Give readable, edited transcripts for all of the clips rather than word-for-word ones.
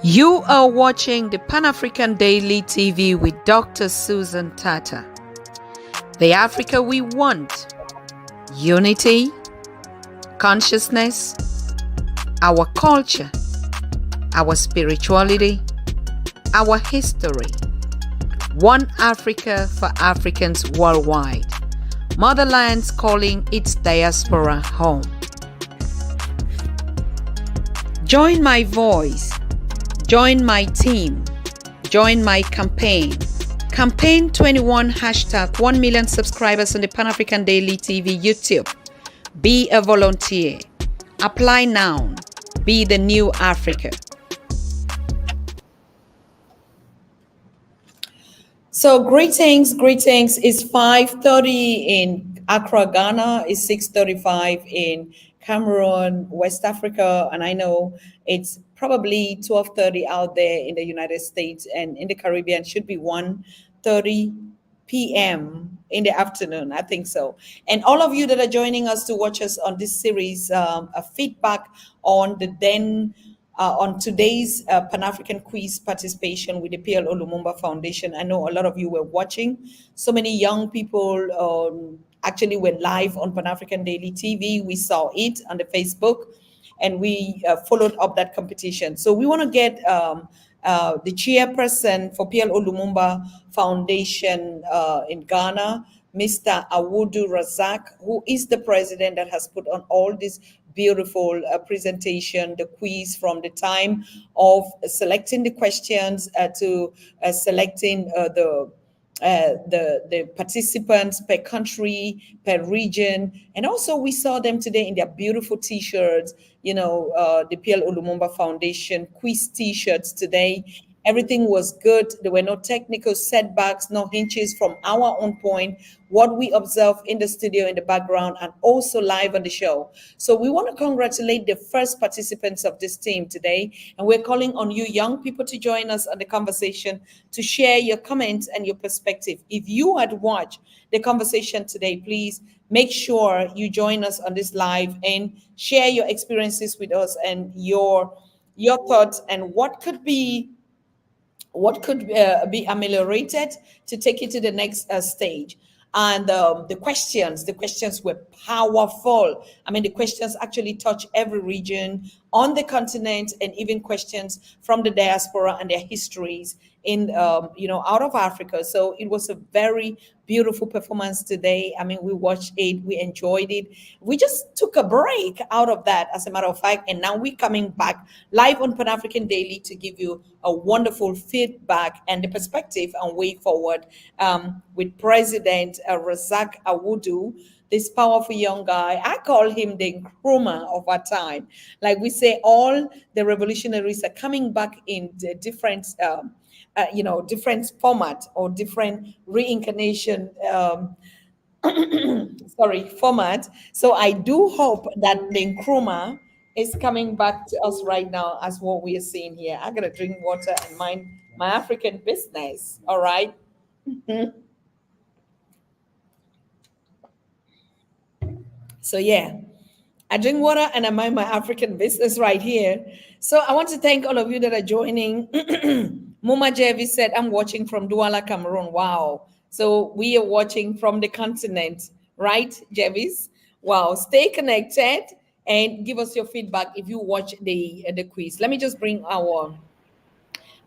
You are watching the Pan-African Daily TV with Dr. Susan Tata. The Africa we want: unity, consciousness, our culture, our spirituality, our history. One Africa for Africans worldwide. Motherland's calling its diaspora home. Join my voice. Join my team. Join my campaign. Campaign 21 hashtag 1 million subscribers on the Pan-African Daily TV YouTube. Be a volunteer. Apply now. Be the new Africa. So greetings. It's 5:30 in Accra, Ghana. It's 6:35 in Cameroon, West Africa, and I know it's probably 12:30 out there in the United States, and in the Caribbean should be 1:30 p.m. in the afternoon. I think so. And all of you that are joining us to watch us on this series, a feedback on the then. On today's Pan-African quiz participation with the PLO Foundation. I know a lot of you were watching. So many young people actually went live on Pan-African Daily TV. We saw it on the Facebook, and we followed up that competition. So we want to get the chairperson for PLO Lumumba Foundation in Ghana, Mr. Awudu Razac, who is the president that has put on all this beautiful presentation, the quiz, from the time of selecting the questions to selecting the participants per country, per region. And also we saw them today in their beautiful t-shirts, the PLO Lumumba Foundation quiz t-shirts today. Everything was good. There were no technical setbacks, no hinges from our own point, what we observed in the studio in the background, and also live on the show. So we want to congratulate the first participants of this team today. And we're calling on you young people to join us on the conversation, to share your comments and your perspective. If you had watched the conversation today, please make sure you join us on this live and share your experiences with us and your thoughts and what could be ameliorated to take it to the next stage. And the questions were powerful. I mean, the questions actually touch every region on the continent, and even questions from the diaspora and their histories in out of Africa. So it was a very beautiful performance today. I mean, we watched it, we enjoyed it. We just took a break out of that, as a matter of fact, and now we're coming back live on Pan-African Daily to give you a wonderful feedback and the perspective and way forward with President Razac Awudu, this powerful young guy. I call him the Nkrumah of our time. Like we say, all the revolutionaries are coming back in the different different format or different reincarnation format. So I do hope that the Nkrumah is coming back to us right now, as what we are seeing here. I gotta drink water and mind my African business. All right. So yeah, I drink water and I mind my African business right here. So I want to thank all of you that are joining. Muma Jevi said, I'm watching from Douala, Cameroon. Wow. So we are watching from the continent, right, Jevis? Wow. Stay connected and give us your feedback if you watch the quiz. Let me just bring our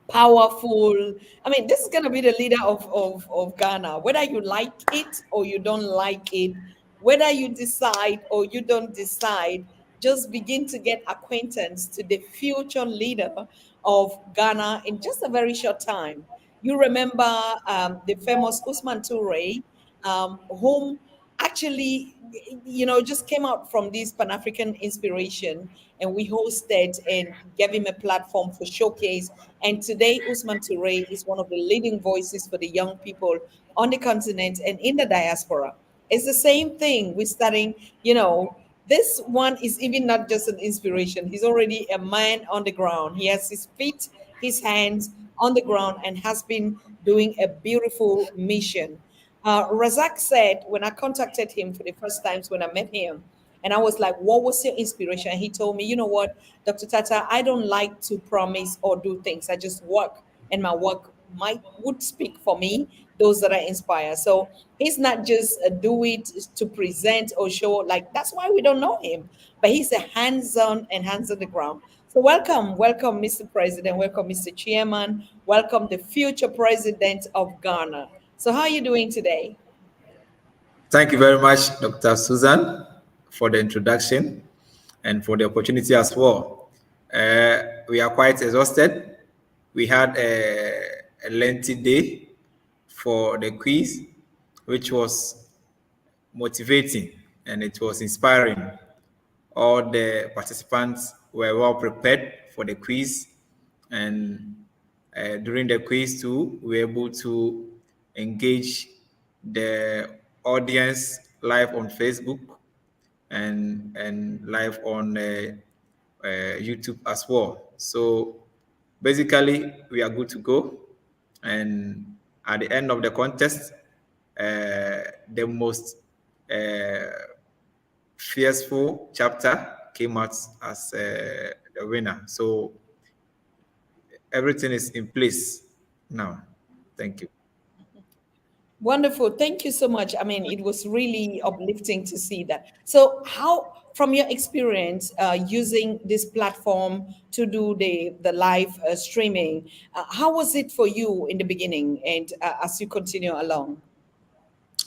powerful, I mean, this is going to be the leader of Ghana, whether you like it or you don't like it, whether you decide or you don't decide. Just begin to get acquaintance to the future leader of Ghana in just a very short time. You remember the famous Usman Toure, whom actually, just came out from this Pan-African inspiration, and we hosted and gave him a platform for showcase. And today, Usman Toure is one of the leading voices for the young people on the continent and in the diaspora. It's the same thing. We're starting, this one is even not just an inspiration. He's already a man on the ground. He has his feet, his hands on the ground, and has been doing a beautiful mission. Razak said, when I contacted him for the first times when I met him, And I was like, what was your inspiration? And he told me, you know what, Dr. Tata, I don't like to promise or do things. I just work, and my work might would speak for me, those that I inspire. So he's not just do it to present or show, like that's why we don't know him, but he's a hands-on and hands on the ground. So welcome, Mr. President, welcome, Mr. Chairman, welcome the future president of Ghana. So how are you doing today? Thank you very much, Dr. Susan, for the introduction and for the opportunity as well. We are quite exhausted. We had a lengthy day for the quiz, which was motivating and it was inspiring. All the participants were well prepared for the quiz, and during the quiz too, we were able to engage the audience live on Facebook and live on YouTube as well. So basically, we are good to go. And at the end of the contest, the most fearful chapter came out as the winner. So everything is in place now. Thank you. Wonderful. Thank you so much. I mean, it was really uplifting to see that. So, how, from your experience using this platform to do the live streaming, how was it for you in the beginning and as you continue along?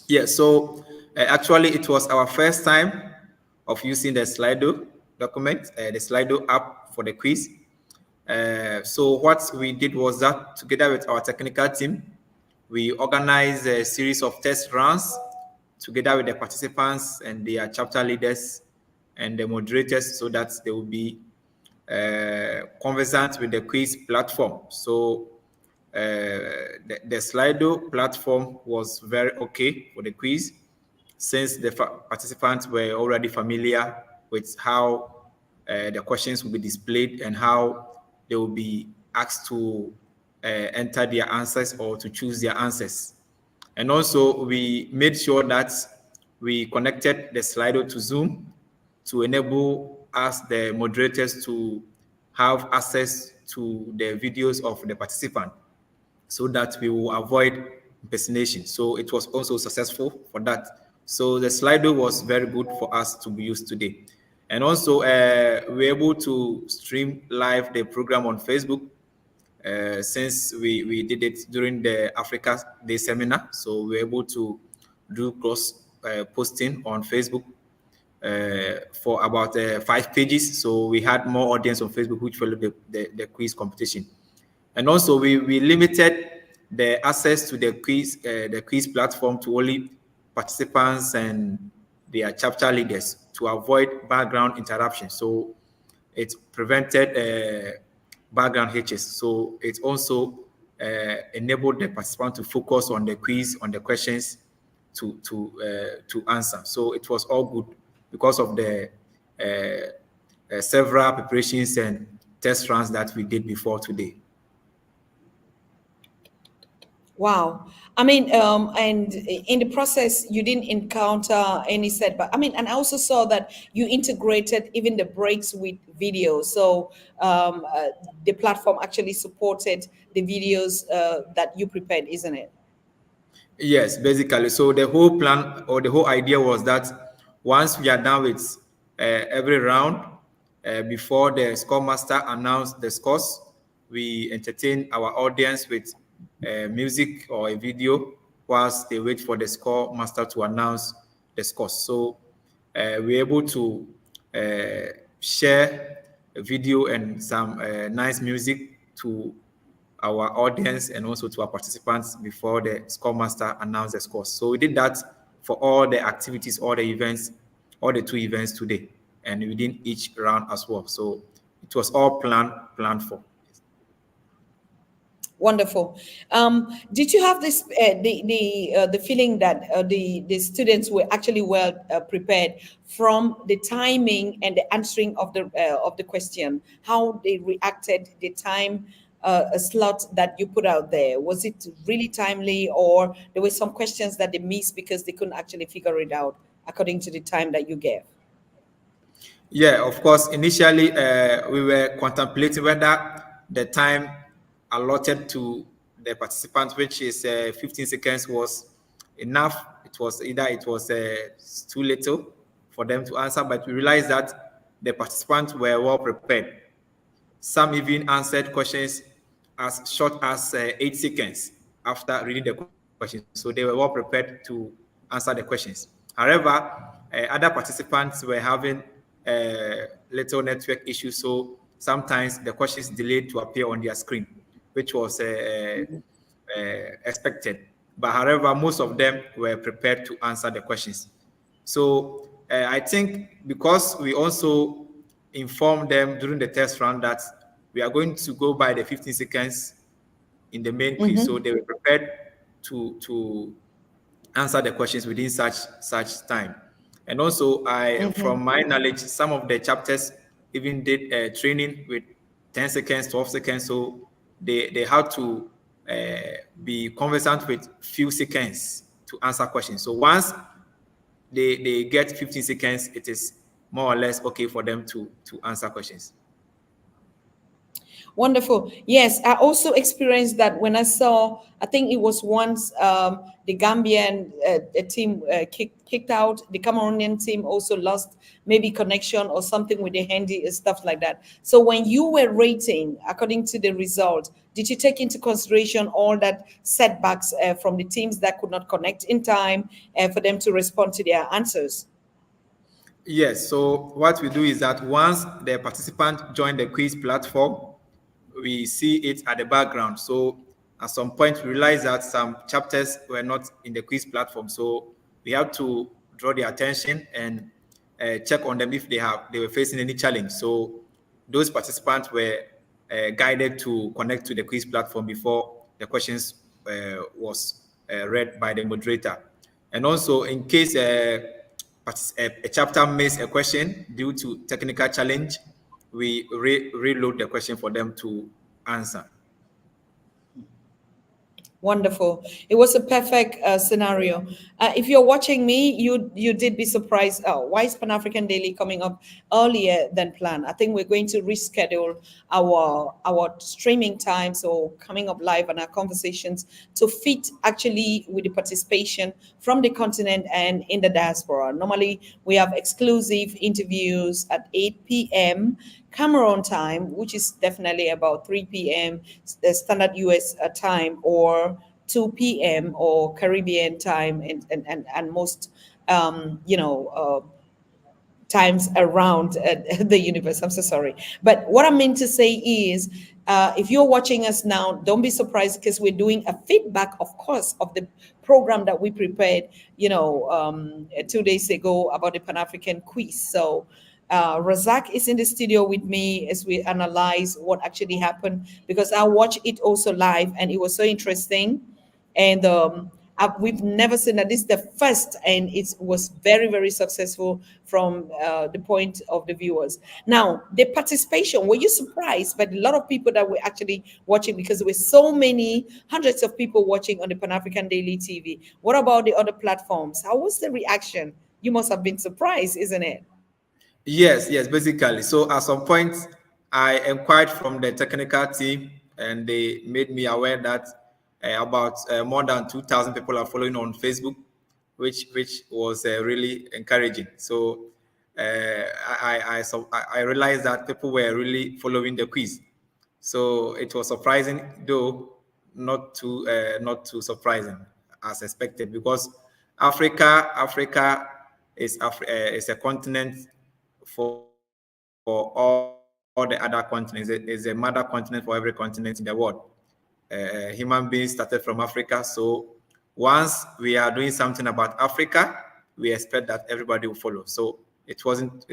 Yeah, so actually, it was our first time of using the Slido document, the Slido app for the quiz. So what we did was that together with our technical team, we organized a series of test runs together with the participants and their chapter leaders and the moderators so that they will be conversant with the quiz platform. So the Slido platform was very okay for the quiz since the participants were already familiar with how the questions will be displayed and how they will be asked to enter their answers or to choose their answers. And also, we made sure that we connected the Slido to Zoom to enable us, the moderators, to have access to the videos of the participant so that we will avoid impersonation. So it was also successful for that. So the Slido was very good for us to be used today. And also, we were able to stream live the program on Facebook since we did it during the Africa Day seminar. So we were able to do cross posting on Facebook for about 5 pages. So we had more audience on Facebook which followed the quiz competition. And also we limited the access to the quiz platform to only participants and their chapter leaders to avoid background interruption. So it prevented background hitches. So it also enabled the participant to focus on the quiz, on the questions to answer. So it was all good because of the several preparations and test runs that we did before today. Wow. I mean, and in the process, you didn't encounter any setback. I mean, and I also saw that you integrated even the breaks with videos. So the platform actually supported the videos that you prepared, isn't it? Yes, basically. So the whole plan or the whole idea was that once we are done with every round, before the score master announced the scores, we entertain our audience with music or a video whilst they wait for the score master to announce the scores. So we're able to share a video and some nice music to our audience and also to our participants before the score master announced the scores. So we did that for all the activities, all the events, all the 2 events today, and within each round as well. So it was all planned for. Wonderful. Did you have this the feeling that the students were actually well prepared from the timing and the answering of the question? How they reacted, the time slot that you put out there, was it really timely, or there were some questions that they missed because they couldn't actually figure it out according to the time that you gave? Yeah, of course. Initially, we were contemplating whether the time allotted to the participants, which is 15 seconds, was enough. It was too little for them to answer, but we realized that the participants were well prepared. Some even answered questions as short as 8 seconds after reading the questions. So they were well prepared to answer the questions. However, other participants were having little network issues, so sometimes the questions delayed to appear on their screen, which was expected. But however, most of them were prepared to answer the questions. So I think because we also informed them during the test round that we are going to go by the 15 seconds in the main quiz, so they were prepared to answer the questions within such time. And also, from my knowledge, some of the chapters even did training with 10 seconds, 12 seconds, so they had to be conversant with few seconds to answer questions. So once they get 15 seconds, it is more or less okay for them to answer questions. Wonderful. Yes, I also experienced that when I saw, I think it was once the Gambian team kicked out, the Cameroonian team also lost maybe connection or something with the handy and stuff like that. So when you were rating according to the result, did you take into consideration all that setbacks from the teams that could not connect in time for them to respond to their answers? Yes, so what we do is that once the participant join the quiz platform, we see it at the background. So at some point, we realize that some chapters were not in the quiz platform. So we have to draw their attention and check on them if they were facing any challenge. So those participants were guided to connect to the quiz platform before the questions was read by the moderator. And also, in case a chapter missed a question due to technical challenge, we reload the question for them to answer. Wonderful. It was a perfect scenario. If you're watching me, you did be surprised. Oh, why is Pan African Daily coming up earlier than planned? I think we're going to reschedule our streaming time, so coming up live on our conversations to fit actually with the participation from the continent and in the diaspora. Normally, we have exclusive interviews at 8 p.m. Cameroon time, which is definitely about 3 p.m. Standard US time, or 2 p.m. or Caribbean time, and most, times around the universe. I'm so sorry. But what I meant to say is, if you're watching us now, don't be surprised because we're doing a feedback, of course, of the program that we prepared, 2 days ago about the Pan African quiz. So, Razac is in the studio with me as we analyze what actually happened, because I watched it also live and it was so interesting. And we've never seen that. This is the first, and it was very, very successful from the point of the viewers. Now, the participation, were you surprised by a lot of people that were actually watching? Because there were so many hundreds of people watching on the Pan African Daily TV. What about the other platforms? How was the reaction? You must have been surprised, isn't it? Yes, basically. So at some point, I inquired from the technical team, and they made me aware that about more than 2,000 people are following on Facebook, which was really encouraging. So I realized that people were really following the quiz. So it was surprising, though not too surprising as expected, because Africa is a continent for all the other continents. It is a mother continent for every continent in the world. Human beings started from Africa, so once we are doing something about Africa, we expect that everybody will follow. So it wasn't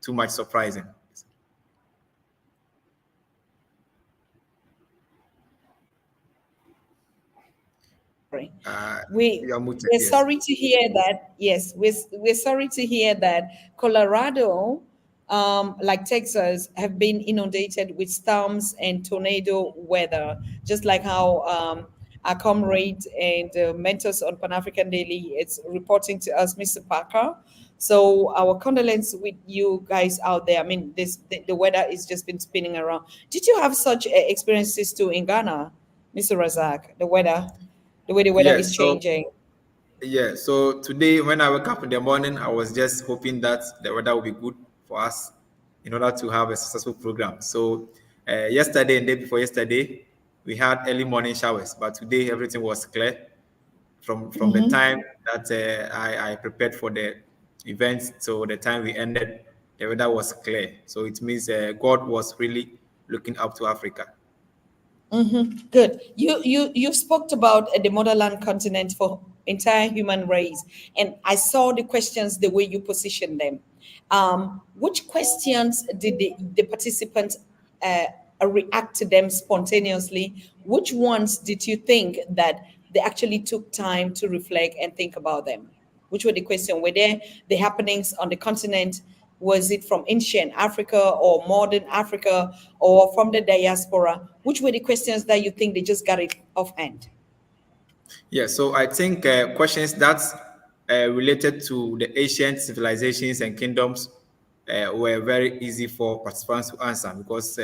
too much surprising. Sorry. You are muted, We're yes. sorry to hear that. Yes, we're sorry to hear that Colorado, like Texas, have been inundated with storms and tornado weather, just like how our comrade and mentors on Pan African Daily is reporting to us, Mr. Parker. So our condolence with you guys out there. I mean, the weather is just been spinning around. Did you have such experiences too in Ghana, Mr. Razak? The way the weather Yeah, is so changing. yeah, so today when I woke up in the morning, I was just hoping that the weather will be good for us in order to have a successful program. So yesterday and day before yesterday, we had early morning showers, but today everything was clear from the Mhm. time that I prepared for the event to the time we ended. The weather was clear, so it means God was really looking up to Africa. Mm-hmm. Good. You spoke about the motherland continent for entire human race, and I saw the questions the way you positioned them. Which questions did the participants uh, react to them spontaneously? Which ones did you think that they actually took time to reflect and think about them? Which were the question? Were there the happenings on the continent? Was it from ancient Africa or modern Africa or from the diaspora? Which were the questions that you think they just got it offhand? Yeah, so I think questions that related to the ancient civilizations and kingdoms were very easy for participants to answer because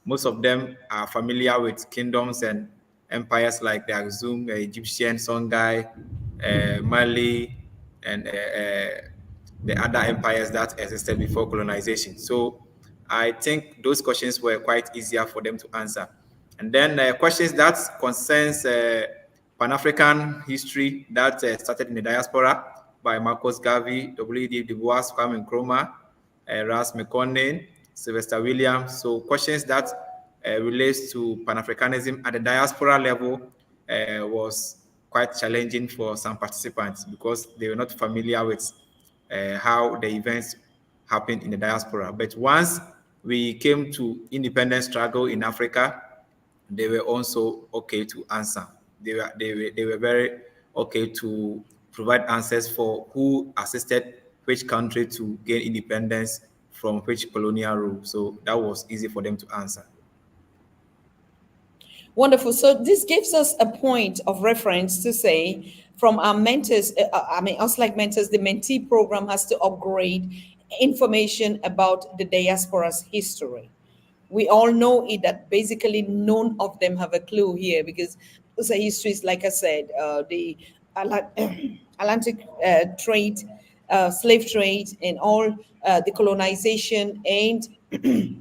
most of them are familiar with kingdoms and empires like the Axum, Egyptian, Songhai, Mali, and the other empires that existed before colonization. So I think those questions were quite easier for them to answer. And then questions that concerns Pan-African history that started in the diaspora by Marcus Garvey, W.E.D. Du Bois, Kwame Nkrumah, Ras McConnell, Sylvester Williams. So questions that relates to Pan-Africanism at the diaspora level was quite challenging for some participants because they were not familiar with how the events happened in the diaspora. But once we came to independence struggle in Africa, they were also okay to answer. They were very okay to provide answers for who assisted which country to gain independence from which colonial rule. So that was easy for them to answer. Wonderful. So this gives us a point of reference to say from our mentors, I mean, us like mentors, the mentee program has to upgrade information about the diaspora's history. We all know it that basically none of them have a clue here because those are histories, like I said, the Atlantic trade, slave trade, and all the colonization and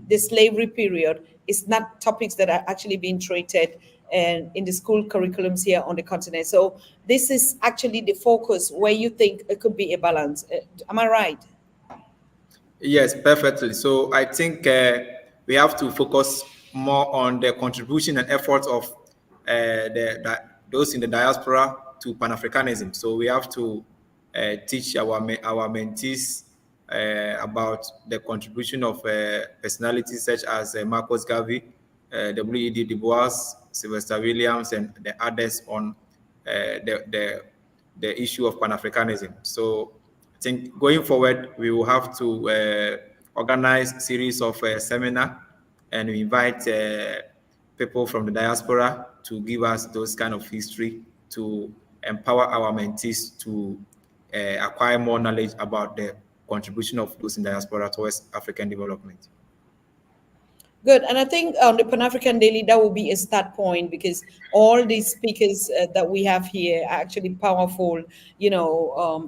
the slavery period is not topics that are actually being treated and in the school curriculums here on the continent. So this is actually the focus where you think it could be a balance. Am I right? Yes, perfectly. So I think we have to focus more on the contribution and efforts of those in the diaspora to Pan-Africanism. So we have to teach our mentees about the contribution of personalities such as Marcus Garvey, W.E.D. Du Bois, Sylvester Williams, and the others on the issue of Pan-Africanism. So I think going forward, we will have to organize a series of seminar and we invite people from the diaspora to give us those kind of history to empower our mentees to acquire more knowledge about the contribution of those in diaspora towards African development. Good. And I think on the Pan African Daily, that will be a start point because all these speakers that we have here are actually powerful,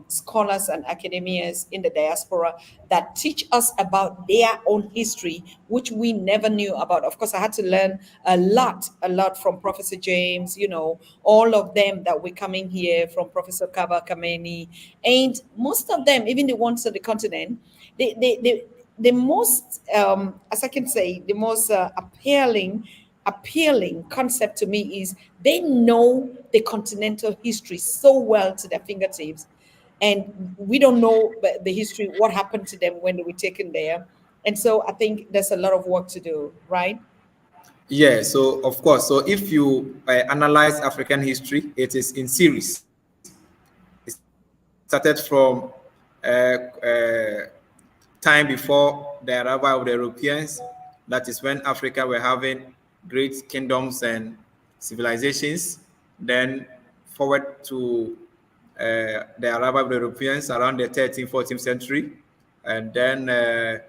scholars and academians in the diaspora that teach us about their own history, which we never knew about. Of course, I had to learn a lot from Professor James, all of them that were coming here from Professor Kaba Kameni. And most of them, even the ones on the continent, the most as I can say the most appealing concept to me is they know the continental history so well to their fingertips, and we don't know the history, what happened to them when they were taken there. And so I think there's a lot of work to do, right? Yeah, so of course, so if you analyze African history, it is in series. It started from uh, uh, time before the arrival of the Europeans. That is when Africa were having great kingdoms and civilizations. Then forward to the arrival of the Europeans around the 13th, 14th century, and then the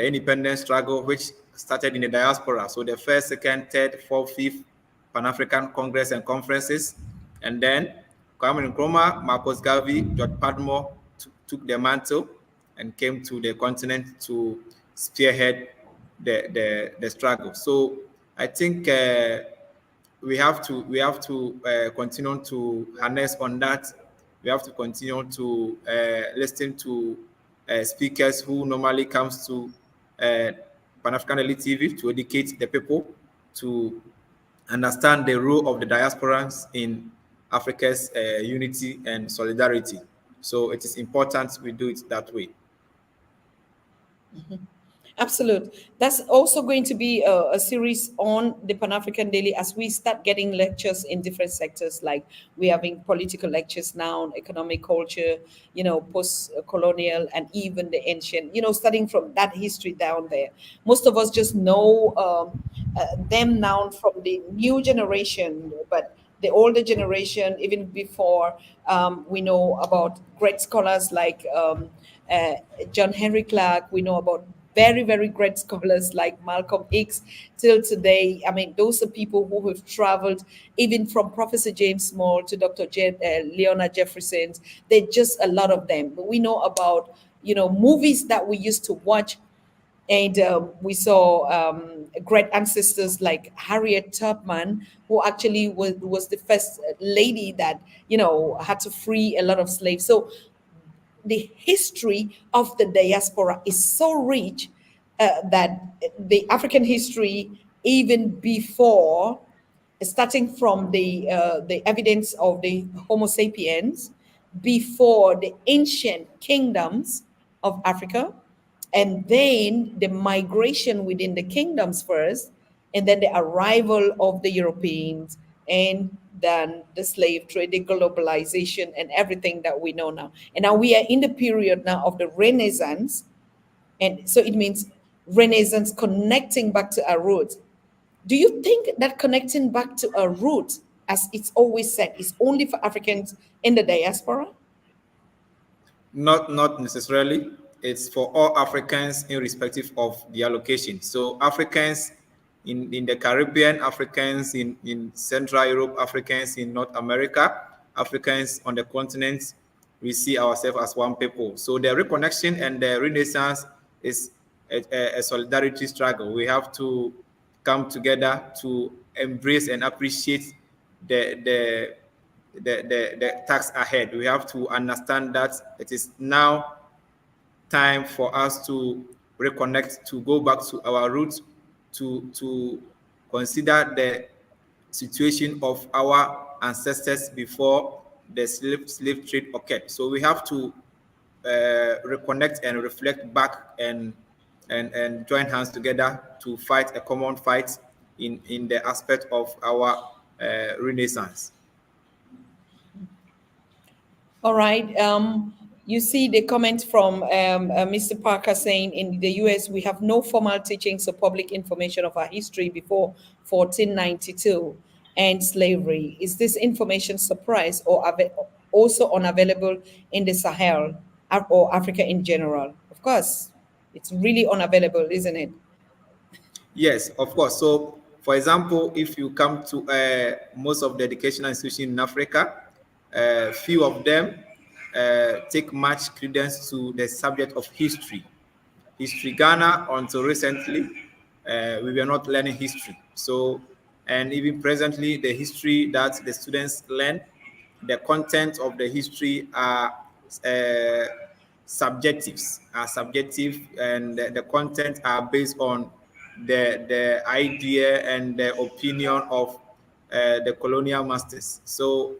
independence struggle, which started in the diaspora. So the first, second, third, fourth, fifth Pan-African Congress and conferences, and then Kwame Nkrumah, Marcus Garvey, George Padmore took the mantle and came to the continent to spearhead the struggle. So I think we have to continue to harness on that. We have to continue to listen to speakers who normally comes to Pan-African Elite TV to educate the people to understand the role of the diasporans in Africa's unity and solidarity. So it is important we do it that way. Absolute. That's also going to be a series on the Pan African Daily as we start getting lectures in different sectors. Like we're having political lectures now, economic culture, post colonial, and even the ancient, starting from that history down there. Most of us just know them now from the new generation, but the older generation, even before, we know about great scholars like John Henry Clark. We know about very, very great scholars like Malcolm X till today. I mean, those are people who have traveled, even from Professor James Small to Dr. Leonard Jefferson. They're just a lot of them. But we know about, movies that we used to watch, and we saw great ancestors like Harriet Tubman, who actually was the first lady that, had to free a lot of slaves. So the history of the diaspora is so rich that the African history, even before, starting from the evidence of the Homo sapiens, before the ancient kingdoms of Africa, and then the migration within the kingdoms first, and then the arrival of the Europeans, and then the slave trade, the globalization, and everything that we know now. And now we are in the period now of the Renaissance. And so it means Renaissance connecting back to our roots. Do you think that connecting back to our roots, as it's always said, is only for Africans in the diaspora? Not necessarily. It's for all Africans irrespective of their location. So Africans in the Caribbean, Africans in Central Europe, Africans in North America, Africans on the continent, we see ourselves as one people. So the reconnection and the renaissance is a solidarity struggle. We have to come together to embrace and appreciate the task ahead. We have to understand that it is now time for us to reconnect, to go back to our roots, to consider the situation of our ancestors before the slave trade occurred. So we have to reconnect and reflect back and join hands together to fight a common fight in the aspect of our renaissance. All right. You see the comment from Mr. Parker saying in the US, we have no formal teachings or public information of our history before 1492 and slavery. Is this information surprise or also unavailable in the Sahel or Africa in general? Of course, it's really unavailable, isn't it? Yes, of course. So, for example, if you come to most of the educational institutions in Africa, few of them take much credence to the subject of history. History Ghana, until recently, we were not learning history. So, and even presently, the history that the students learn, the content of the history uh, are subjective, and the content are based on the idea and the opinion of the colonial masters. So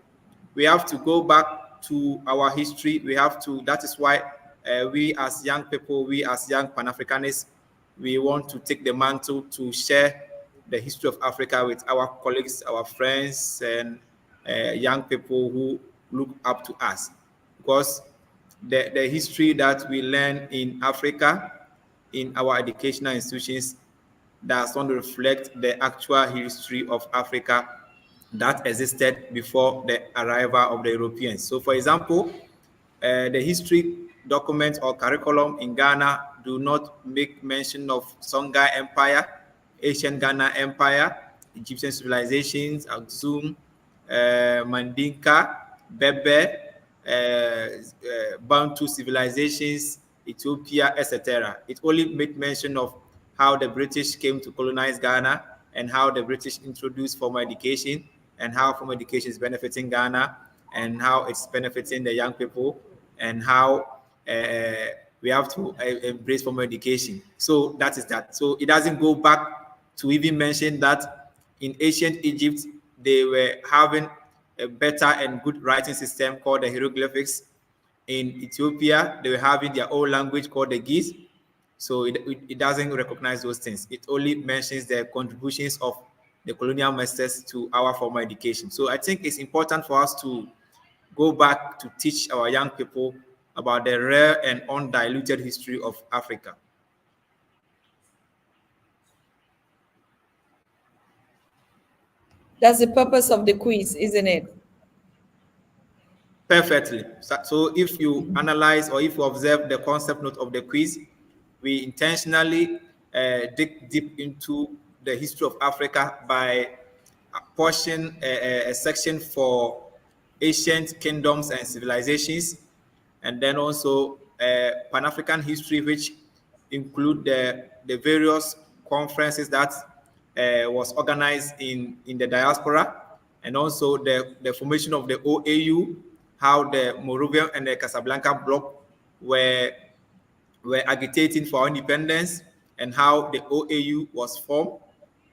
we have to go back to our history. We have to. That is why we as young people, we as young Pan-Africanists, we want to take the mantle to share the history of Africa with our colleagues, our friends, and young people who look up to us. Because the history that we learn in Africa, in our educational institutions, does not reflect the actual history of Africa that existed before the arrival of the Europeans. So, for example, the history documents or curriculum in Ghana do not make mention of Songhai Empire, Ancient Ghana Empire, Egyptian civilizations, Aksum, Mandinka, Berber, Bantu civilizations, Ethiopia, etc. It only made mention of how the British came to colonize Ghana and how the British introduced formal education and how formal education is benefiting Ghana and how it's benefiting the young people and how we have to embrace formal education. So that is that. So it doesn't go back to even mention that in ancient Egypt, they were having a better and good writing system called the hieroglyphics. In Ethiopia, they were having their own language called the Ge'ez. So it doesn't recognize those things. It only mentions the contributions of the colonial masters to our formal education. So I think it's important for us to go back to teach our young people about the rare and undiluted history of Africa. That's the purpose of the quiz, isn't it? Perfectly. So if you analyze or if you observe the concept note of the quiz, we intentionally dig deep into the history of Africa by apportioning a section for ancient kingdoms and civilizations, and then also Pan-African history, which include the various conferences that was organized in the diaspora, and also the formation of the OAU, how the Moravian and the Casablanca bloc were agitating for independence, and how the OAU was formed,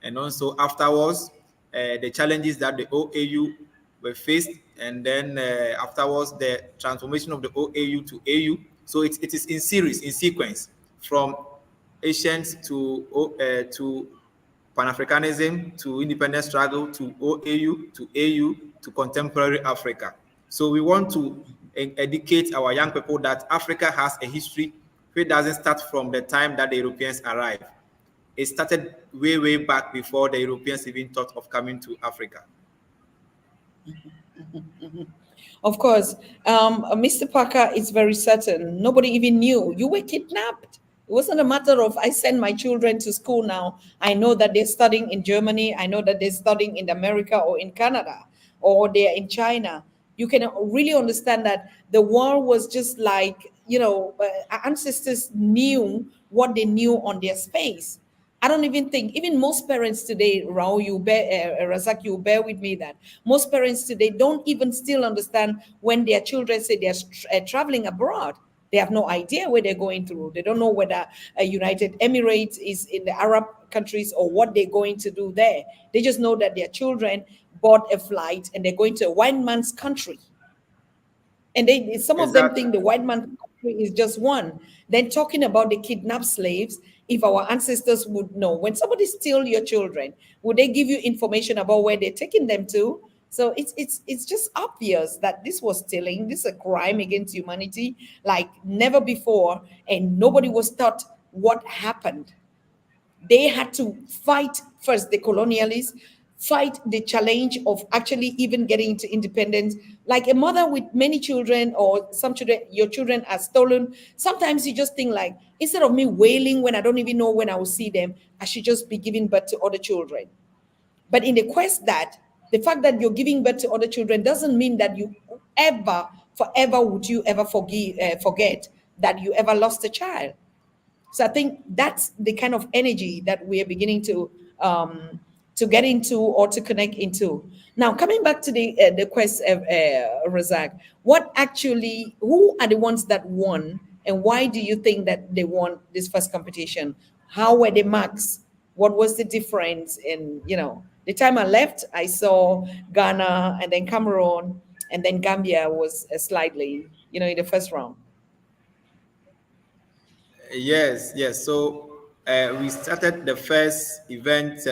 and also afterwards the challenges that the OAU were faced, and then afterwards the transformation of the OAU to AU. So it is in series, in sequence, from ancient to Pan-Africanism to independence struggle to OAU to AU to contemporary Africa. So we want to educate our young people that Africa has a history which doesn't start from the time that the Europeans arrived. It started way, way back before the Europeans even thought of coming to Africa. Of course, Mr. Parker is very certain. Nobody even knew you were kidnapped. It wasn't a matter of I send my children to school now. I know that they're studying in Germany. I know that they're studying in America or in Canada or they're in China. You can really understand that the war was just like, our ancestors knew what they knew on their space. I don't even think, even most parents today, Raul, Razak, you bear with me that most parents today don't even still understand when their children say they're traveling abroad. They have no idea where they're going through. They don't know whether United Emirates is in the Arab countries or what they're going to do there. They just know that their children bought a flight and they're going to a white man's country. And some of them Exactly. think the white man's country is just one. Then talking about the kidnapped slaves, if our ancestors would know, when somebody steal your children, would they give you information about where they're taking them to? So it's just obvious that this was stealing. This is a crime against humanity like never before, and nobody was taught what happened. They had to fight first, the colonialists, fight the challenge of actually even getting into independence. Like a mother with many children or some children, your children are stolen. Sometimes you just think like, instead of me wailing when I don't even know when I will see them, I should just be giving birth to other children. But in the quest that the fact that you're giving birth to other children doesn't mean that you ever, forever would you ever forget that you ever lost a child. So I think that's the kind of energy that we are beginning to get into or to connect into. Now, coming back to the quest of Razak, who are the ones that won, and why do you think that they won this first competition? How were the marks? What was the difference? In the time I left, I saw Ghana and then Cameroon and then Gambia was slightly in the first round. Yes, yes. So we started the first event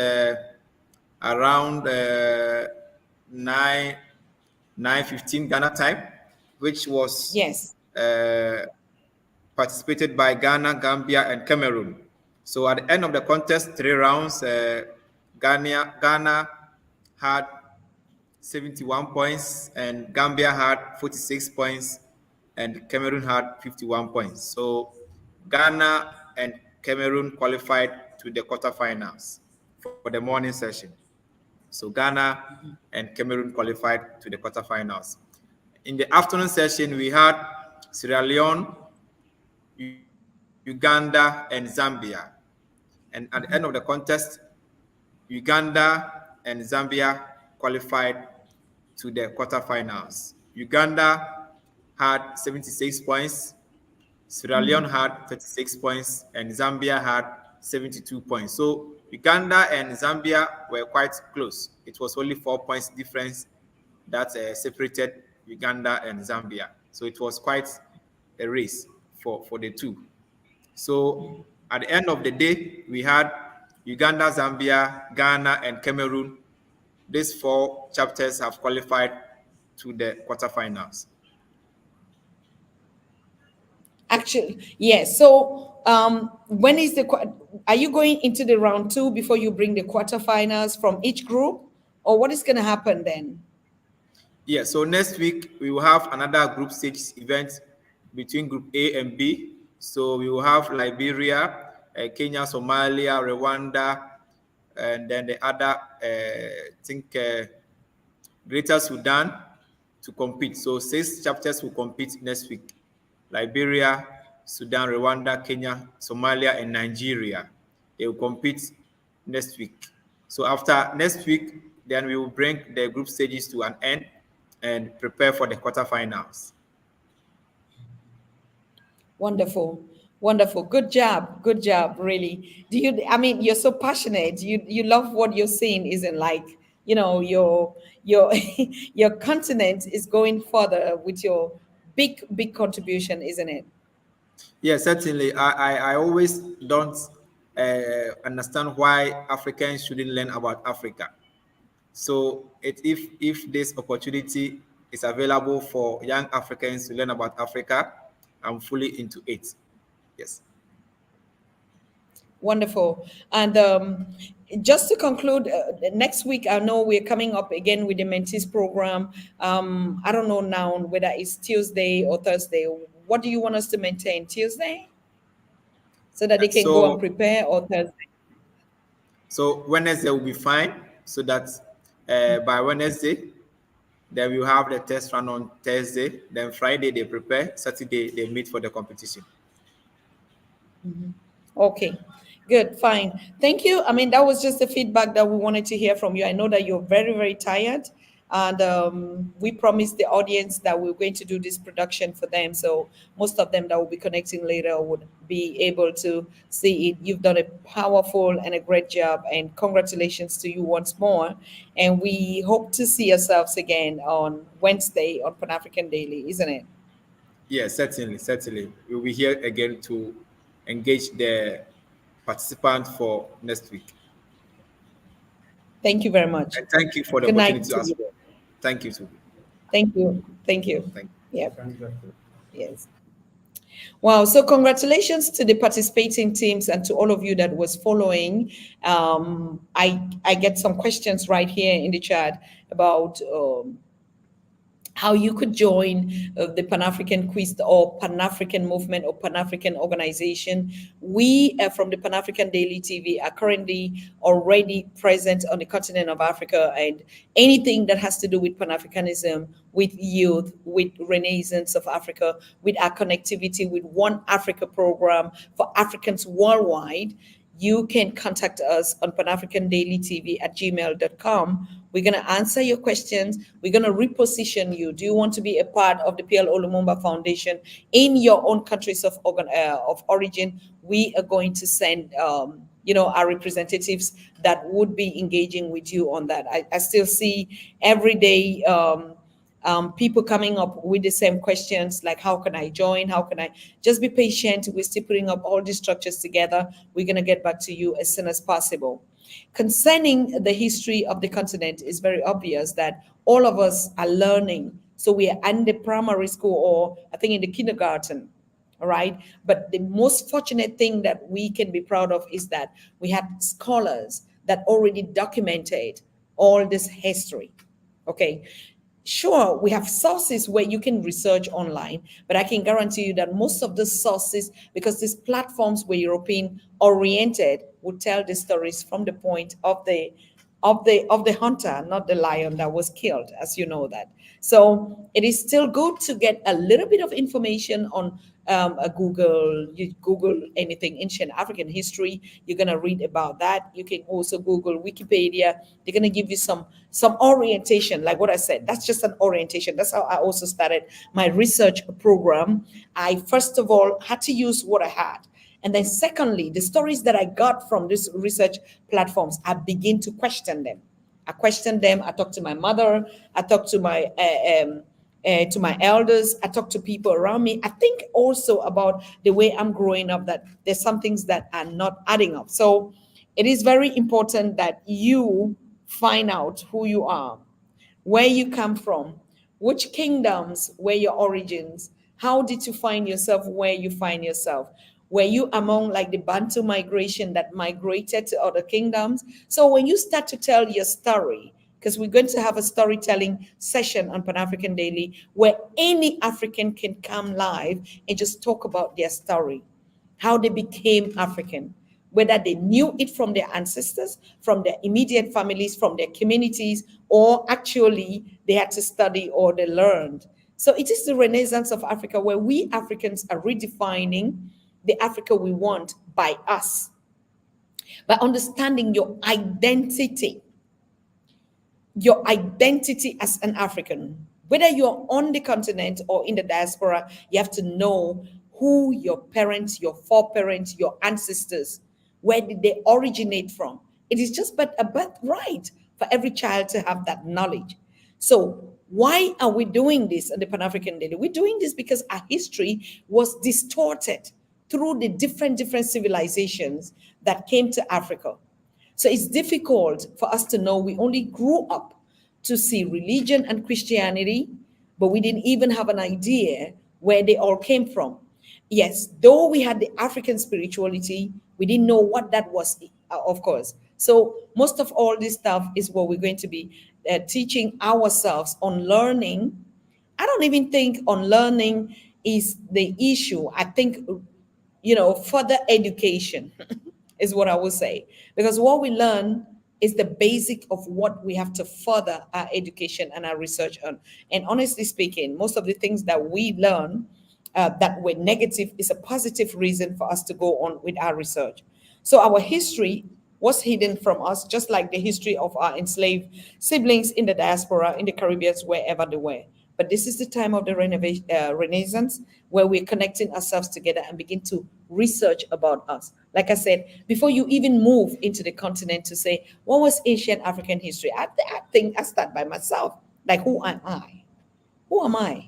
around 9 9:15 Ghana time, which was Yes. uh, participated by Ghana, Gambia, and Cameroon. So at the end of the contest, 3 rounds, Ghana had 71 points, and Gambia had 46 points, and Cameroon had 51 points. So Ghana and Cameroon qualified to the quarterfinals for the morning session. So Ghana and Cameroon qualified to the quarterfinals. In the afternoon session, we had Sierra Leone, Uganda, and Zambia. And at the end of the contest, Uganda and Zambia qualified to the quarterfinals. Uganda had 76 points, Sierra Leone had 36 points, and Zambia had 72 points. So Uganda and Zambia were quite close. It was only 4 points difference that separated Uganda and Zambia. So it was quite a race for the two. So at the end of the day, we had Uganda, Zambia, Ghana, and Cameroon. These 4 chapters have qualified to the quarterfinals. Actually, yes. So, when is are you going into the round 2 before you bring the quarterfinals from each group, or what is going to happen then? Yeah, so next week we will have another group stage event between group A and B. So we will have Liberia, Kenya, Somalia, Rwanda, and then the other, I think, Greater Sudan to compete. So 6 chapters will compete next week. Liberia, Sudan, Rwanda, Kenya, Somalia, and Nigeria. They will compete next week. So after next week, then we will bring the group stages to an end and prepare for the quarterfinals. Wonderful. Wonderful. Good job. Good job. Really. I mean, you're so passionate. You love what you're seeing, isn't like, your your continent is going further with your big contribution, isn't it? Yeah, certainly. I always don't understand why Africans shouldn't learn about Africa. So if this opportunity is available for young Africans to learn about Africa, I'm fully into it. Yes. Wonderful. And just to conclude, next week, I know we're coming up again with the Mentees program. I don't know now whether it's Tuesday or Thursday. What do you want us to maintain? Tuesday? So that they can go and So prepare, or Thursday? so Wednesday will be fine. So that by Wednesday, then we'll have the test run on Thursday. Then Friday they prepare. Saturday they meet for the competition. Okay, good, fine. Thank you. I mean, that was just the feedback that we wanted to hear from you. I know that you're very tired, and we promised the audience that we are going to do this production for them. So most of them that will be connecting later would be able to see it. You've done a powerful and a great job, and congratulations to you once more. And we hope to see ourselves again on Wednesday on Pan African Daily, isn't it? Yes, certainly. We'll be here again to engage the participants for next week. Thank you very much. And thank you for the Good night opportunity to as you. well. Thank you too. Thank you. Thank you. Thank you. Yep. Yes. Wow. So congratulations to the participating teams and to all of you that was following. I get some questions right here in the chat about how you could join the Pan-African Quiz or Pan-African movement or Pan-African organization. We from the Pan-African Daily TV are currently already present on the continent of Africa, and anything that has to do with Pan-Africanism, with youth, with Renaissance of Africa, with our connectivity with One Africa program for Africans worldwide, you can contact us on panafricandailytv@gmail.com. We're going to answer your questions. We're going to reposition you. Do you want to be a part of the PLO Lumumba Foundation in your own countries of origin? We are going to send our representatives that would be engaging with you on that. I still see every day people coming up with the same questions, like how can I join, how can I just be patient. We're still putting up all these structures together. We're going to get back to you as soon as possible. Concerning the history of the continent, is very obvious that all of us are learning. So we are in the primary school, or I think in the kindergarten. All right. But the most fortunate thing that we can be proud of is that we have scholars that already documented all this history. Okay. Sure, we have sources where you can research online, but I can guarantee you that most of the sources, because these platforms were European oriented, would tell the stories from the point of the hunter, not the lion that was killed, as you know that. So it is still good to get a little bit of information on a Google. You Google anything ancient African history, you're gonna read about that. You can also Google Wikipedia. They're gonna give you some orientation, like what I said. That's just an orientation. That's how I also started my research program. I first of all had to use what I had. And then secondly, the stories that I got from these research platforms, I begin to question them. I question them. I talk to my mother. I talk to my elders. I talk to people around me. I think also about the way I'm growing up, that there's some things that are not adding up. So it is very important that you find out who you are, where you come from, which kingdoms were your origins, how did you find yourself where you find yourself? Were you among like the Bantu migration that migrated to other kingdoms? So when you start to tell your story, because we're going to have a storytelling session on Pan African Daily where any African can come live and just talk about their story, how they became African, whether they knew it from their ancestors, from their immediate families, from their communities, or actually they had to study or they learned. So it is the renaissance of Africa where we Africans are redefining the Africa we want by us, by understanding your identity as an African. Whether you're on the continent or in the diaspora, you have to know who your parents, your foreparents, your ancestors, where did they originate from? It is just but a birthright for every child to have that knowledge. So why are we doing this on the Pan-African Daily? We're doing this because our history was distorted through the different civilizations that came to Africa. So it's difficult for us to know. We only grew up to see religion and Christianity, but we didn't even have an idea where they all came from. Yes, though we had the African spirituality, we didn't know what that was, of course. So most of all this stuff is what we're going to be teaching ourselves on learning. I don't even think on learning is the issue. I think, further education is what I would say. Because what we learn is the basic of what we have to further our education and our research on. And honestly speaking, most of the things that we learn that were negative is a positive reason for us to go on with our research. So our history was hidden from us, just like the history of our enslaved siblings in the diaspora, in the Caribbean, wherever they were. But this is the time of the Renaissance where we're connecting ourselves together and begin to research about us. Like I said, before you even move into the continent to say, what was ancient African history? I think I start by myself. Like, who am I? Who am I?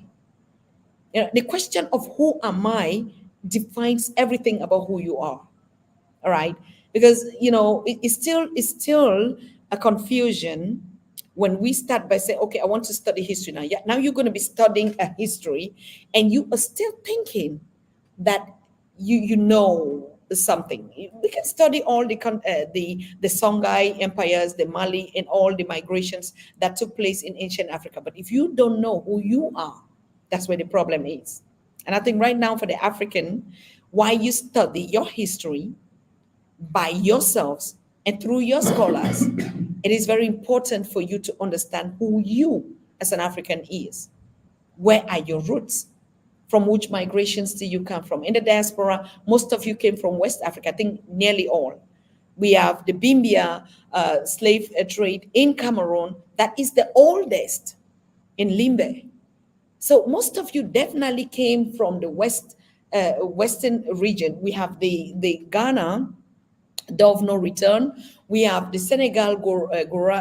The question of who am I defines everything about who you are. All right, because it's still a confusion when we start by saying, okay, I want to study history now. Yeah, now you're going to be studying a history and you are still thinking that you know something. We can study all the Songhai empires, the Mali, and all the migrations that took place in ancient Africa, but if you don't know who you are, that's where the problem is. And I think right now for the African, why you study your history by yourselves and through your scholars, it is very important for you to understand who you as an African is. Where are your roots? From which migrations do you come from? In the diaspora, most of you came from West Africa, I think nearly all. We have the Bimbia slave trade in Cameroon, that is the oldest in Limbe. So most of you definitely came from the western region. We have the Ghana, door of no return. We have the Senegal Gore, door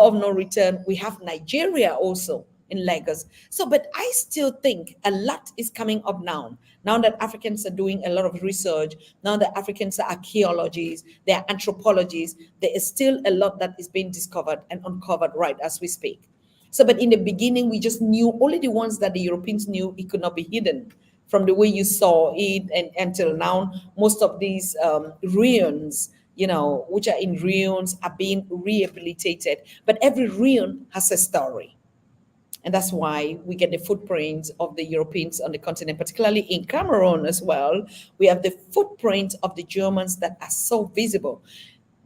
of no return. We have Nigeria also in Lagos. So, but I still think a lot is coming up now. Now that Africans are doing a lot of research, now that Africans are archaeologists, they're anthropologists, there is still a lot that is being discovered and uncovered right as we speak. So, but in the beginning, we just knew only the ones that the Europeans knew it could not be hidden from the way you saw it. And until now, most of these ruins, which are in ruins, are being rehabilitated. But every ruin has a story. And that's why we get the footprints of the Europeans on the continent, particularly in Cameroon as well. We have the footprints of the Germans that are so visible.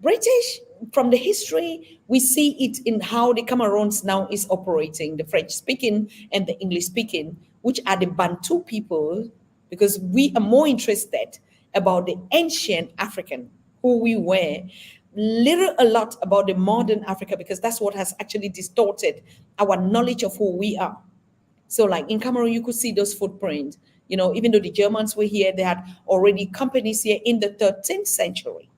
British, from the history, we see it in how the Cameroons now is operating, the French speaking and the English speaking, which are the Bantu people, because we are more interested about the ancient African, who we were, little a lot about the modern Africa, because that's what has actually distorted our knowledge of who we are. So, like in Cameroon, you could see those footprints. Even though the Germans were here, they had already companies here in the 13th century.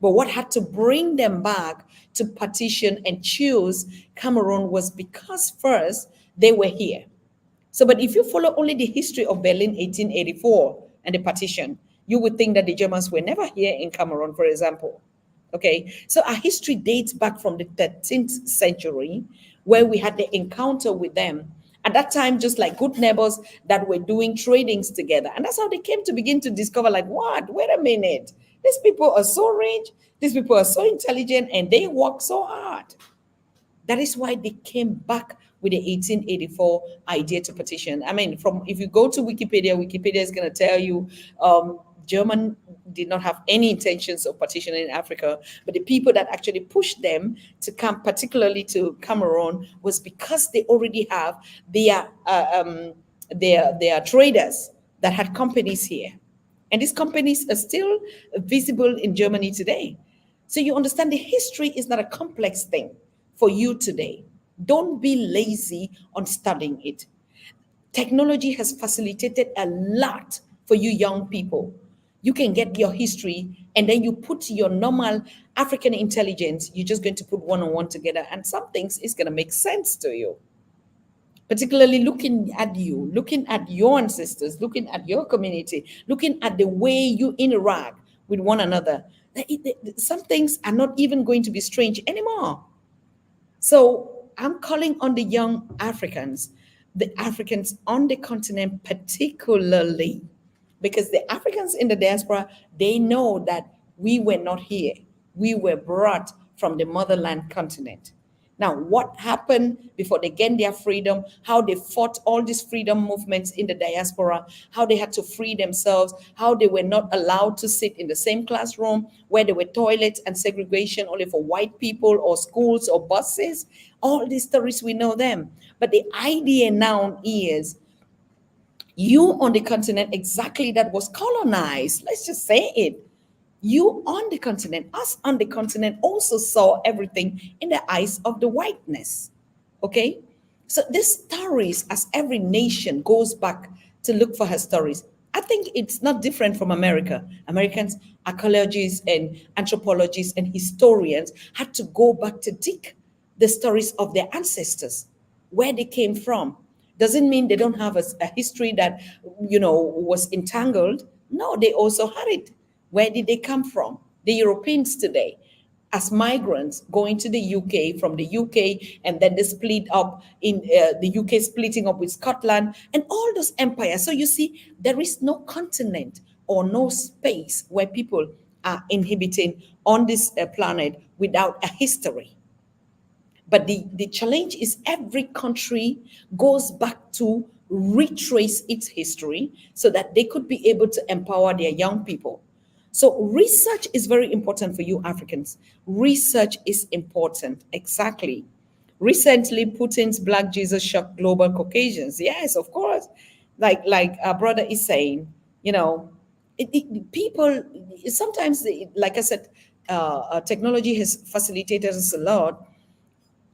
But what had to bring them back to partition and choose Cameroon was because first they were here. So, but if you follow only the history of Berlin 1884 and the partition, you would think that the Germans were never here in Cameroon, for example. Okay, so our history dates back from the 13th century, where we had the encounter with them. At that time, just like good neighbors that were doing tradings together. And that's how they came to begin to discover, like, what? Wait a minute. These people are so rich, these people are so intelligent, and they work so hard. That is why they came back with the 1884 idea to petition. I mean, if you go to Wikipedia is going to tell you German did not have any intentions of partitioning in Africa, but the people that actually pushed them to come, particularly to Cameroon, was because they already have their traders that had companies here. And these companies are still visible in Germany today. So you understand the history is not a complex thing for you today. Don't be lazy on studying it. Technology has facilitated a lot for you young people. You can get your history and then you put your normal African intelligence, you're just going to put one on one together, and some things is going to make sense to you. Particularly looking at you, looking at your ancestors, looking at your community, looking at the way you interact with one another. Some things are not even going to be strange anymore. So I'm calling on the young Africans, the Africans on the continent particularly, because the Africans in the diaspora, they know that we were not here. We were brought from the motherland continent. Now, what happened before they gained their freedom, how they fought all these freedom movements in the diaspora, how they had to free themselves, how they were not allowed to sit in the same classroom, where there were toilets and segregation only for white people, or schools or buses. All these stories, we know them. But the idea now is you on the continent exactly that was colonized. Let's just say it. You on the continent, us on the continent, also saw everything in the eyes of the whiteness. Okay? So these stories, as every nation goes back to look for her stories, I think it's not different from America. Americans, archaeologists and anthropologists and historians had to go back to dig the stories of their ancestors, where they came from. Doesn't mean they don't have a history that, was entangled. No, they also had it. Where did they come from? The Europeans today, as migrants going to the UK, from the UK, and then they split up in the UK, splitting up with Scotland and all those empires. So you see, there is no continent or no space where people are inhabiting on this planet without a history. But the challenge is every country goes back to retrace its history so that they could be able to empower their young people. So research is very important for you Africans. Research is important, exactly. Recently, Putin's Black Jesus shocked global Caucasians. Yes, of course. Like our brother is saying, people sometimes, like I said, technology has facilitated us a lot,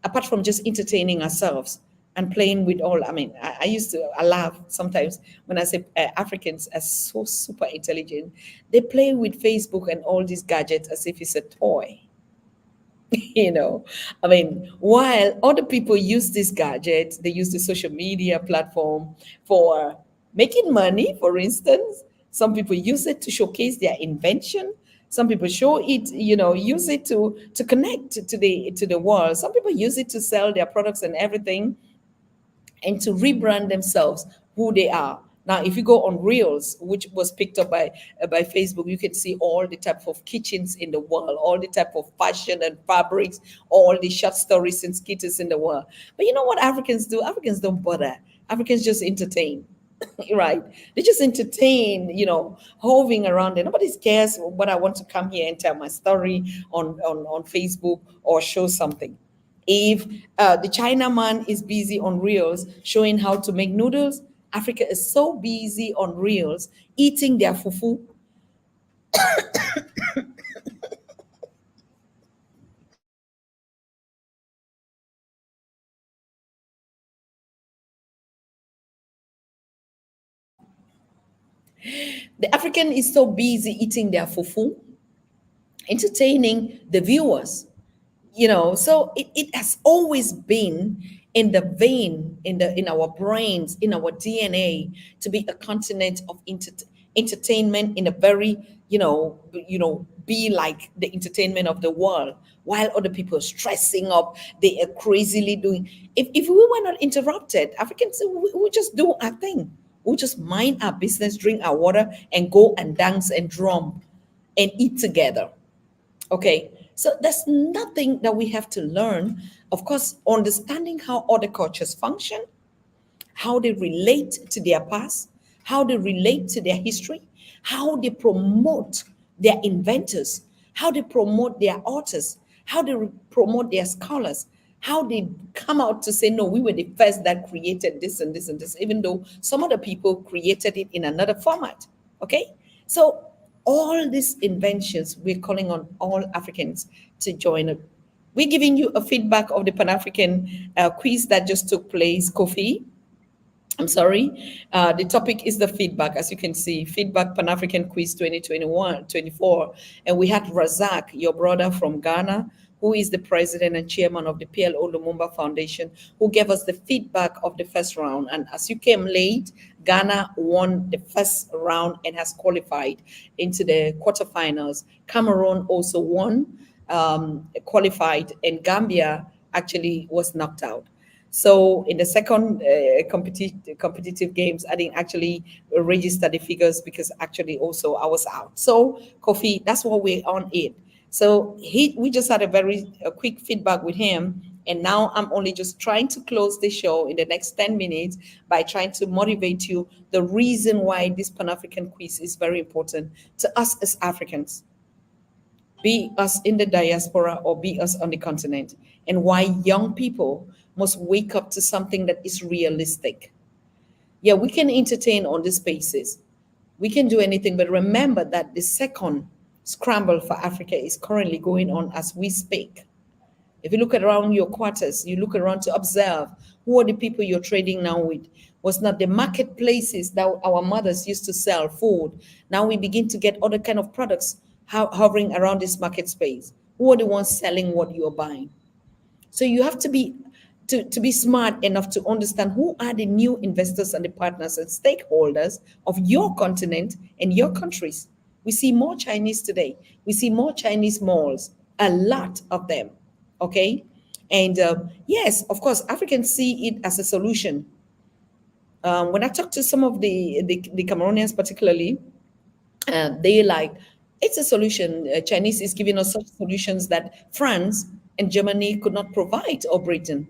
apart from just entertaining ourselves and playing with all. I mean, I used to, I laugh sometimes when I say Africans are so super intelligent. They play with Facebook and all these gadgets as if it's a toy. I mean, while other people use these gadgets, they use the social media platform for making money, for instance. Some people use it to showcase their invention. Some people show it, use it to connect to the world. Some people use it to sell their products and everything, and to rebrand themselves, who they are. Now, if you go on Reels, which was picked up by Facebook, you can see all the type of kitchens in the world, all the type of fashion and fabrics, all the short stories and skits in the world. But you know what Africans do? Africans don't bother. Africans just entertain. Right? They just entertain, hovering around there. Nobody cares what I want to come here and tell my story on Facebook or show something. If the Chinaman is busy on Reels showing how to make noodles, Africa is so busy on Reels eating their fufu. The African is so busy eating their fufu, entertaining the viewers. So it has always been in the vein, in our brains, in our DNA, to be a continent of entertainment, in a very, be like the entertainment of the world, while other people are stressing up, they are crazily doing. If we were not interrupted, Africans, we just do our thing. We just mind our business, drink our water, and go and dance and drum and eat together. Okay, so there's nothing that we have to learn. Of course, understanding how other cultures function, how they relate to their past, how they relate to their history, how they promote their inventors, how they promote their authors, how they promote their scholars, how they come out to say, no, we were the first that created this and this and this, even though some other people created it in another format. Okay, so all these inventions, we're calling on all Africans to join up. We're giving you a feedback of the Pan African quiz that just took place, Kofi. I'm sorry. The topic is the feedback, as you can see, feedback Pan African Quiz 2021 24. And we had Razac, your brother from Ghana, who is the president and chairman of the PLO Foundation, who gave us the feedback of the first round. And as you came late, Ghana won the first round and has qualified into the quarterfinals. Cameroon also won, qualified, and Gambia actually was knocked out. So in the second competitive games, I didn't actually register the figures because actually also I was out. So Kofi, that's what we're on it. So we just had a quick feedback with him. And now I'm only just trying to close the show in the next 10 minutes by trying to motivate you the reason why this Pan-African quiz is very important to us as Africans, be us in the diaspora or be us on the continent, and why young people must wake up to something that is realistic. Yeah, we can entertain on these spaces. We can do anything, but remember that the second scramble for Africa is currently going on as we speak. If you look around your quarters, you look around to observe who are the people you're trading now with. Was not the marketplaces that our mothers used to sell food. Now we begin to get other kind of products hovering around this market space. Who are the ones selling what you're buying? So you have to be smart enough to understand who are the new investors and the partners and stakeholders of your continent and your countries. We see more Chinese today. We see more Chinese malls, a lot of them. Okay. And yes, of course, Africans see it as a solution. When I talk to some of the Cameroonians, particularly, they like, it's a solution. Chinese is giving us such solutions that France and Germany could not provide, or Britain.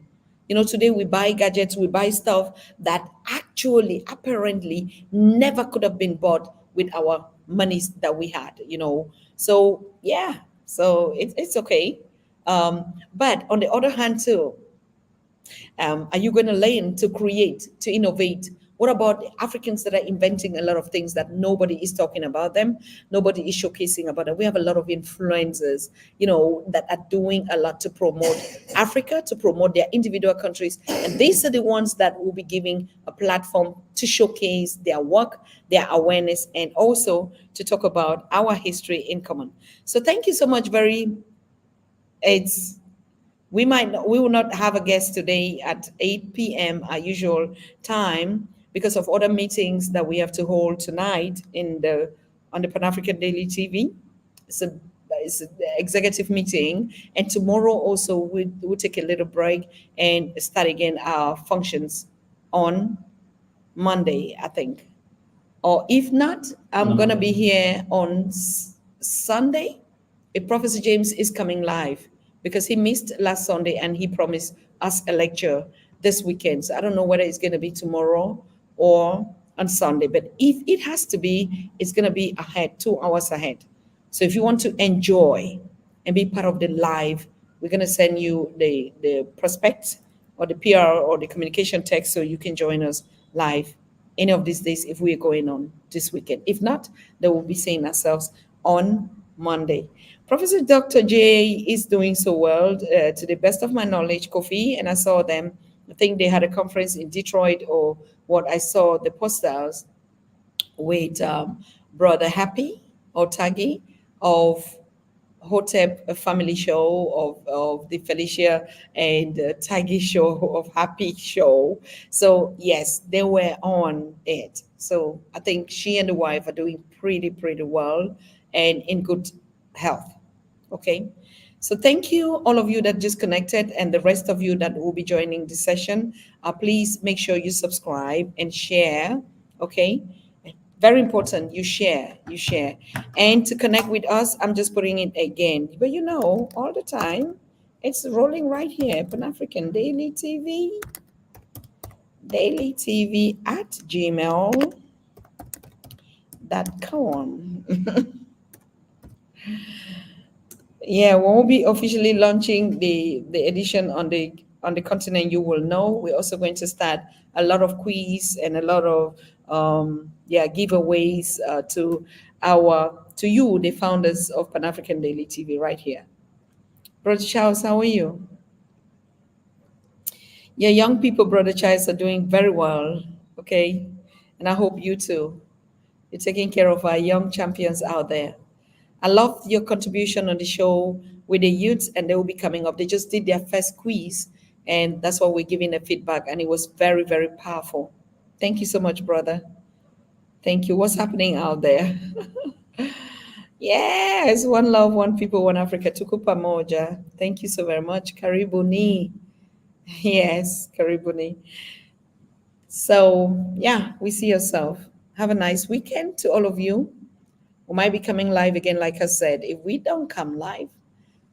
Today we buy gadgets, we buy stuff that actually, apparently, never could have been bought with our monies that we had. So, yeah, so it's okay. But on the other hand, too, are you going to learn to create, to innovate? What about the Africans that are inventing a lot of things that nobody is talking about them? Nobody is showcasing about them. We have a lot of influencers, that are doing a lot to promote Africa, to promote their individual countries. And these are the ones that will be giving a platform to showcase their work, their awareness, and also to talk about our history in common. So thank you so much. It's we will not have a guest today at 8 p.m. our usual time because of other meetings that we have to hold tonight on the Pan African Daily TV. It's an executive meeting, and tomorrow also we'll take a little break and start again our functions on Monday, I think. Or if not, I'm going to be here on Sunday. If Professor James is coming live, because he missed last Sunday and he promised us a lecture this weekend. So I don't know whether it's going to be tomorrow or on Sunday. But if it has to be, it's going to be ahead, 2 hours ahead. So if you want to enjoy and be part of the live, we're going to send you the prospect or the PR or the communication text so you can join us live any of these days if we're going on this weekend. If not, then we'll be seeing ourselves on Monday. Professor Dr. J is doing so well, to the best of my knowledge, Kofi, and I saw them. I think they had a conference in Detroit, or what I saw the posters with Brother Happy or Taggy of Hotep, a family show of the Felicia and Taggy show of Happy show. So yes, they were on it. So I think she and the wife are doing pretty well and in good health. Okay. So thank you, all of you that just connected, and the rest of you that will be joining the session. Please make sure you subscribe and share. Okay. Very important, you share. And to connect with us, I'm just putting it again. But you know, all the time, it's rolling right here. Pan-African Daily TV at gmail.com. Yeah, when we'll be officially launching the edition on the continent, you will know. We're also going to start a lot of quiz and a lot of giveaways to you, the founders of Pan-African Daily TV, right here. Brother Charles, how are you? Yeah, young people, Brother Charles, are doing very well. Okay, and I hope you too. You're taking care of our young champions out there. I love your contribution on the show with the youth, and they will be coming up. They just did their first quiz, and that's why we're giving the feedback, and it was very, very powerful. Thank you so much, brother. Thank you. What's happening out there? Yes, one love, one people, one Africa. Tukupa moja. Thank you so very much. Karibuni. Yes, Karibuni. So, yeah, we see yourself. Have a nice weekend to all of you. We might be coming live again, like I said. If we don't come live,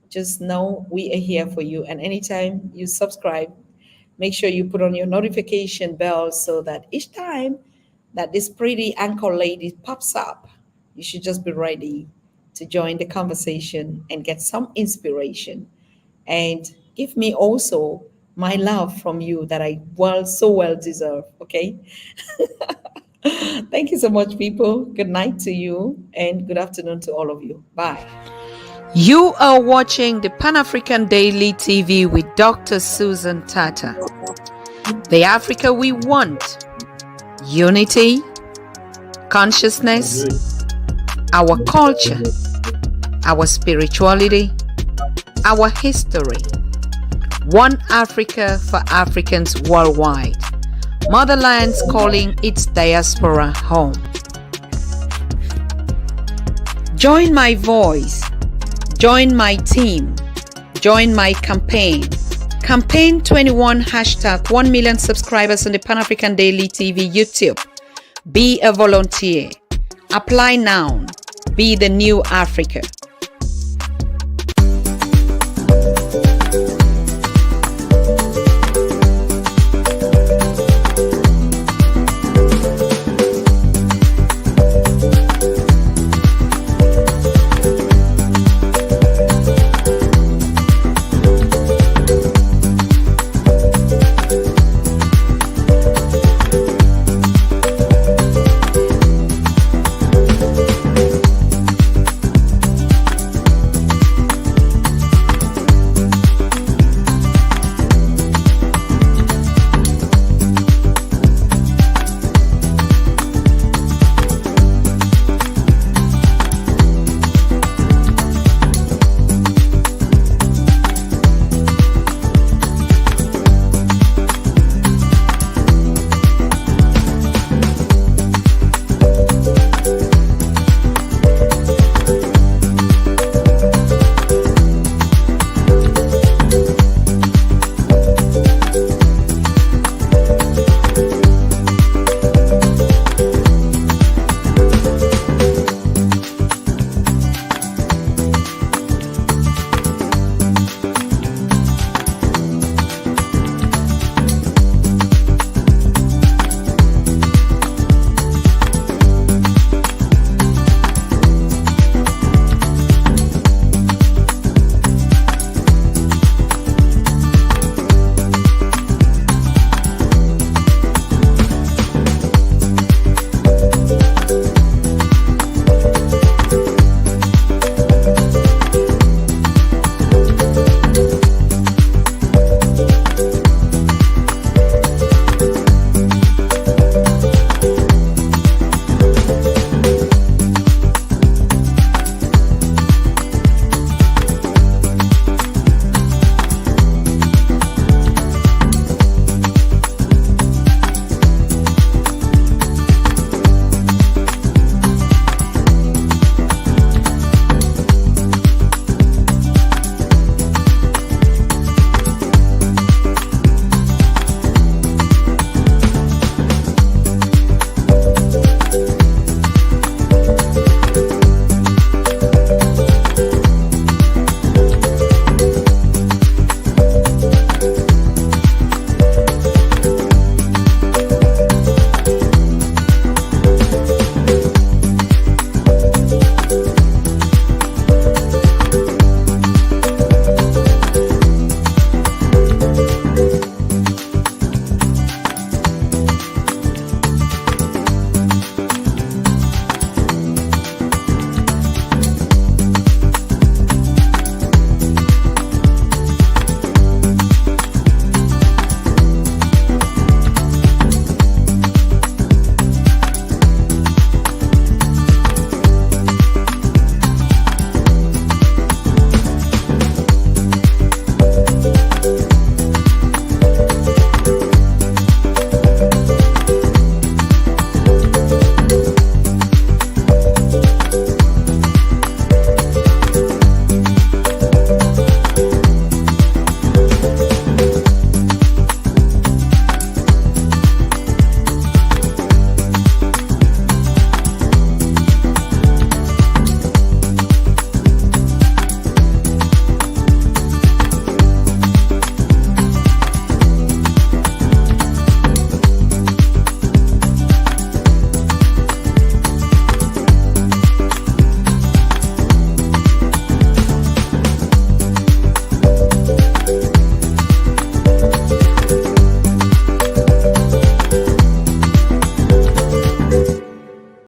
just know we are here for you. And anytime you subscribe, make sure you put on your notification bell so that each time that this pretty anchor lady pops up, you should just be ready to join the conversation and get some inspiration. And give me also my love from you that I so well deserve, okay? Thank you so much, people. Good night to you and good afternoon to all of you. Bye. You are watching the Pan-African Daily TV with Dr. Susan Tata. The Africa we want. Unity, consciousness, our culture, our spirituality, our history. One Africa for Africans worldwide. Motherland's calling its diaspora home. Join my voice. Join my team. Join my campaign. Campaign 21 hashtag 1 million subscribers on the Pan-African Daily TV YouTube. Be a volunteer. Apply now. Be the new Africa.